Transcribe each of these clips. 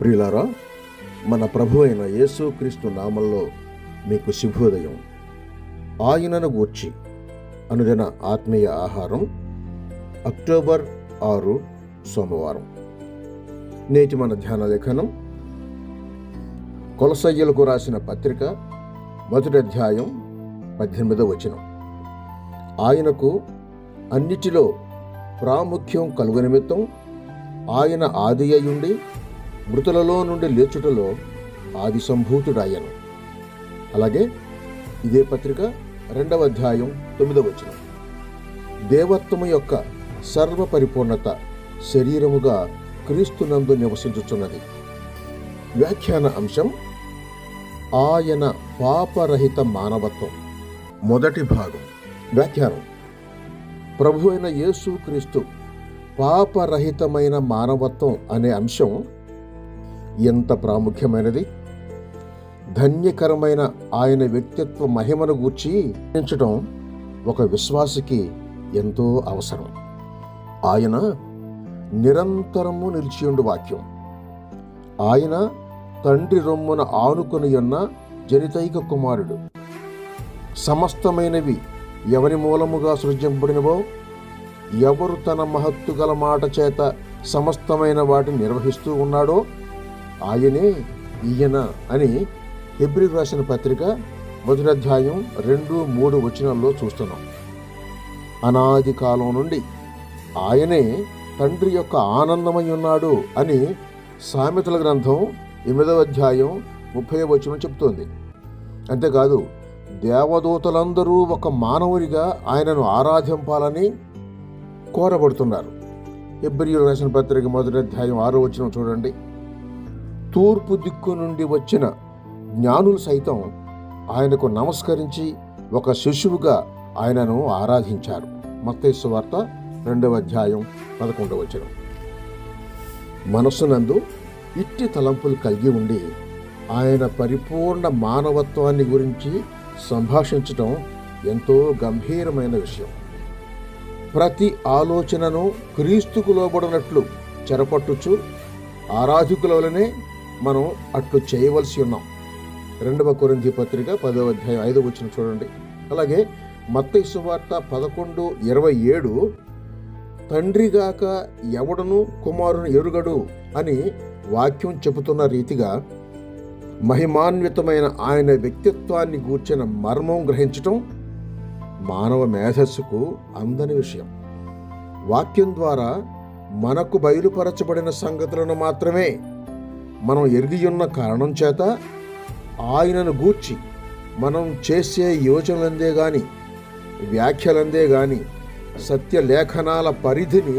ప్రియులారా, మన ప్రభు అయిన యేసుక్రీస్తు నామంలో మీకు శుభోదయం. ఆయనను గూర్చి అనుదిన ఆత్మీయ ఆహారం, అక్టోబర్ 6 సోమవారం. నేటి మన ధ్యాన లేఖనం కొలసయ్యులకు రాసిన పత్రిక 1వ అధ్యాయం 18వ వచనం. ఆయనకు అన్నిటిలో ప్రాముఖ్యం కలుగు నిమిత్తం ఆయన ఆది అయ్యుండి మృతులలో నుండి లేచుటలో ఆది సంభూతుడాయను. అలాగే ఇదే పత్రిక 2వ అధ్యాయం 9వ వచనం. దేవత్వము యొక్క సర్వ పరిపూర్ణత శరీరముగా క్రీస్తునందు నివసించుచున్నది. వ్యాఖ్యాన అంశం ఆయన పాపరహిత మానవత్వం. మొదటి భాగం. వ్యాఖ్యానం: ప్రభు అయిన యేసుక్రీస్తు పాపరహితమైన మానవత్వం అనే అంశం ఎంత ప్రాముఖ్యమైనది. ధన్యకరమైన ఆయన వ్యక్తిత్వ మహిమను గూర్చి చింతించడం ఒక విశ్వాసికి ఎంతో అవసరం. ఆయన నిరంతరము నిలిచియుండు వాక్యం. ఆయన తండ్రి రొమ్మున ఆనుకొని ఉన్న జనితైక కుమారుడు. సమస్తమైనవి ఎవరి మూలముగా సృజింపబడినవో, ఎవరు తన మహత్తు గల మాట చేత సమస్తమైన వాటిని నిర్వహిస్తూ ఉన్నాడో ఆయనే ఈయన అని హెబ్రీయులకు రాసిన పత్రిక 1వ అధ్యాయం 2-3 వచనాల్లో చూస్తున్నాం. అనాది కాలం నుండి ఆయనే తండ్రి యొక్క ఆనందమై ఉన్నాడు అని సామెతల గ్రంథం 8వ అధ్యాయం 30వ వచనం చెప్తోంది. అంతేకాదు, దేవదూతలందరూ ఒక మానవునిగా ఆయనను ఆరాధింపాలని కోరబడుతున్నారు. హెబ్రీయులకు రాసిన పత్రిక 1వ అధ్యాయం 6వ వచనం చూడండి. తూర్పు దిక్కు నుండి వచ్చిన జ్ఞానులు సైతం ఆయనకు నమస్కరించి ఒక శిశువుగా ఆయనను ఆరాధించారు. మత్తయి సువార్త 2వ అధ్యాయం 11వ వచనం. మనస్సునందు ఇట్టి తలంపులు కలిగి ఉండి ఆయన పరిపూర్ణ మానవత్వాన్ని గురించి సంభాషించటం ఎంతో గంభీరమైన విషయం. ప్రతి ఆలోచనను క్రీస్తుకు లోబడినట్లు చెరపట్టుచు ఆరాధకుల వలనే మనం అట్లు చేయవలసి ఉన్నాం. 2వ కొరింథీ పత్రిక 10వ అధ్యాయం 5వ వచనం చూడండి. అలాగే మత్తయి సువార్త 11:27 తండ్రిగాక ఎవడను కుమారుని ఎరుగడు అని వాక్యం చెబుతున్న రీతిగా మహిమాన్వితమైన ఆయన వ్యక్తిత్వాన్ని గూర్చిన మర్మం గ్రహించటం మానవ మేధస్సుకు అందని విషయం. వాక్యం ద్వారా మనకు బయలుపరచబడిన సంగతులను మాత్రమే మనం ఎరిగియున్న కారణం చేత ఆయనను గూర్చి మనం చేసే యోచనలందే గాని, వ్యాఖ్యలందే గాని సత్యలేఖనాల పరిధిని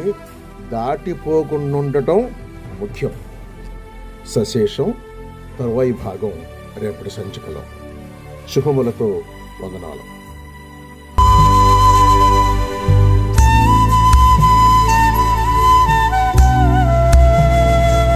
దాటిపోకుండుండటం ముఖ్యం. సశేషం తరువాయి భాగం రేపటి సంచికలో. శుభములతో వందనాలు.